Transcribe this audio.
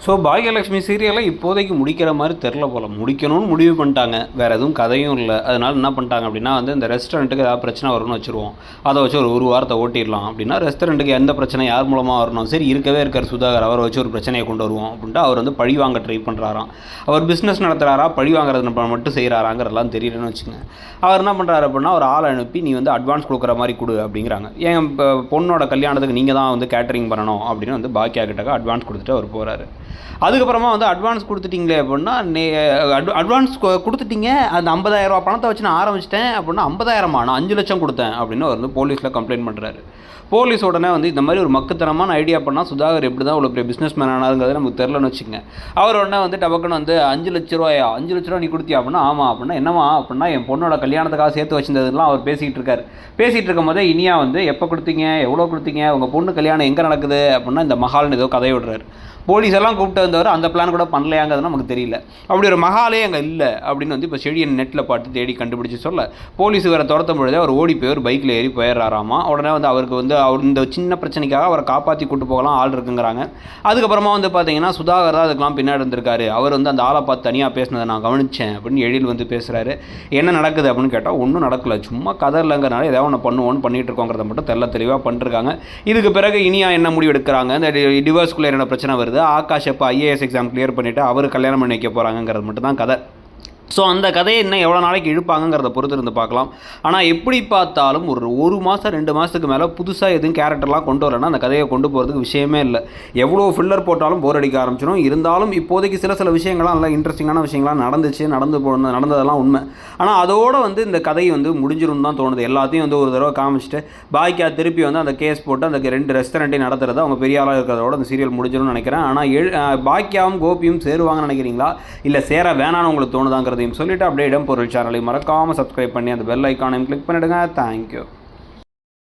So Bhagyalakshmi சீரியலை இப்போதைக்கு முடிக்கிற மாதிரி தெரில போல். முடிக்கணும்னு முடிவு பண்ணிட்டாங்க, வேறு எதுவும் கதையும் இல்லை. அதனால் என்ன பண்ணிட்டாங்க அப்படின்னா இந்த ரெஸ்டாரண்ட்டுக்கு ஏதாவது பிரச்சனை வரும்னு வச்சுருவோம், அதை வச்சு ஒரு வாரத்தை ஓட்டிடலாம் அப்படின்னா, ரெஸ்டாரண்ட்டுக்கு எந்த பிரச்சனை யார் மூலமாக வரணும், சரி இருக்கவே இருக்கார் சுதாகர், அவரை வச்சு ஒரு பிரச்சனையை கொண்டு வருவோம் அப்படின்ட்டு அவர் பழி வாங்க ட்ரை பண்ணுறாராம். அவர் பிஸ்னஸ் நடத்துகிறாரா, பழி வாங்குறது மட்டும் செய்கிறாராங்கிறதெல்லாம் தெரியலன்னு வச்சுங்க. அவர் என்ன பண்ணுறாரு அப்படின்னா, ஒரு ஆளை அனுப்பி நீ அட்வான்ஸ் கொடுக்குற மாதிரி கொடு அப்படிங்கிறாங்க. என் பொண்ணோட கல்யாணத்துக்கு நீங்கள் தான் கேட்டரிங் பண்ணணும் அப்படின்னு பாக்கியா கிட்டக்க அட்வான்ஸ் கொடுத்துட்டு அவர் போகிறாரு. அதுக்கப்புறமா அட்வான்ஸ் கொடுத்துட்டிங்களே அப்படின்னா, அட்வான்ஸ் கொடுத்துட்டீங்க, அந்த 50,000 பணத்தை வச்சு நான் ஆரம்பிச்சிட்டேன் அப்படின்னா, 50,000 நான் 5 லட்சம் கொடுத்தேன் அப்படின்னு அவர் போலீஸில் கம்ப்ளைண்ட் பண்ணுறாரு. போலீஸ் உடனே இந்த மாதிரி ஒரு மக்குத்தனமான ஐடியா பண்ணால் சுதாகர் எப்படி தான் இவ்வளோ பெரிய பிஸ்னஸ் மேன் ஆனாருங்கிறது நமக்கு தெரிலன்னு வச்சுக்கோங்க. அவர் உடனே டபக்குன்னு 5 லட்ச ரூபாயா, 5 லட்ச ரூபா நீ கொடுத்தியா அப்படின்னா, ஆமாம் அப்படின்னா, என்னமா அப்படின்னா, என் பொண்ணோட கல்யாணத்துக்காக சேர்த்து வச்சிருந்ததுலாம் அவர் பேசிகிட்டு இருக்காரு. பேசிகிட்டு இருக்கும் போதே இனியா எப்போ கொடுத்தீங்க, எவ்வளோ கொடுத்தீங்க, உங்கள் பொண்ணு கல்யாணம் எங்கே நடக்குது அப்படின்னா, இந்த மஹால்னு ஏதோ கதையை விடுறாரு. போலீஸ் எல்லாம் கூப்பிட்டு வந்தவர் அந்த பிளான் கூட பண்ணலையாங்கிறது நமக்கு தெரியல. அப்படி ஒரு மஹாலே அங்கே இல்லை அப்படின்னு இப்போ செடியன் நெட்டில் பார்த்து தேடி கண்டுபிடிச்சி சொல்ல, போலீஸ் வேறு துரத்தும் பொழுதே அவர் ஓடி போய் ஒரு பைக்கில் ஏறி போயிடுறாராமா. உடனே அவருக்கு அவர் இந்த சின்ன பிரச்சனைக்காக அவரை காப்பாற்றி கூட்டு போகலாம் ஆள் இருக்குங்கிறாங்க. அதுக்கப்புறமா பார்த்தீங்கன்னா சுதாகர் தான் அதுக்கெல்லாம் பின்னாடி இருந்திருக்காரு. அவர் அந்த ஆளை பார்த்து தனியாக பேசினதை நான் கவனித்தேன் அப்படின்னு எழில் பேசுகிறாரு. என்ன நடக்குது அப்படின்னு கேட்டால், ஒன்றும் நடக்கலை, சும்மா கதை இல்லைங்கிறனால ஏதாவது ஒன்று பண்ணுவோன்னு பண்ணிகிட்டு இருக்கோங்கிறத மட்டும் தெளிவாக பண்ணிருக்காங்க. இதுக்கு பிறகு இனியா என்ன முடிவு எடுக்கிறாங்க, இந்த டிவோர்ஸ்குள்ளே என்ன பிரச்சனை வருது, ஆகாஷ் அப்போ ஐஏஎஸ் எக்ஸாம் கிளியர் பண்ணிவிட்டு அவர் கல்யாணம் பண்ணி வைக்க போகிறாங்கிறது மட்டும் தான் கதை. ஸோ அந்த கதையை இன்னும் எவ்வளோ நாளைக்கு இழுப்பாங்கிறத பொறுத்து இருந்து பார்க்கலாம். ஆனால் எப்படி பார்த்தாலும் ஒரு மாதம் 2 மாதத்துக்கு மேலே புதுசாக எதுவும் கேரக்டர்லாம் கொண்டு வரலன்னா அந்த கதையை கொண்டு போகிறதுக்கு விஷயமே இல்லை. எவ்வளோ ஃபில்லர் போட்டாலும் போர் அடிக்க ஆரம்பிச்சிடும். இருந்தாலும் இப்போதைக்கு சில விஷயங்கள்லாம் நல்லா இன்ட்ரெஸ்டிங்கான விஷயங்கள்லாம் நடந்ததெல்லாம் உண்மை. ஆனால் அதோடு இந்த கதை முடிஞ்சிடும் தான் தோணுது. எல்லாத்தையும் ஒரு தடவை காமிச்சிட்டு பாக்கியா திருப்பி அந்த கேஸ் போட்டு அந்த 2 ரெஸ்டாரண்ட்டையும் நடத்துறது அவங்க பெரிய ஆளாக இருக்கிறதோட அந்த சீரியல் முடிஞ்சிடும்னு நினைக்கிறேன். ஆனால் பாக்கியாவும் கோபியும் சேருவாங்கன்னு நினைக்கிறீங்களா, இல்லை சேர வேணான்னு உங்களுக்கு தோணுதாங்கிறது சொல்லிட்டு அப்படியே இடம்பொருள் சேனலை மறக்காமல் சப்ஸ்கிரைப் பண்ணி அந்த பெல் ஐக்கானையும் கிளிக் பண்ணிவிடுங்க. தேங்க்யூ.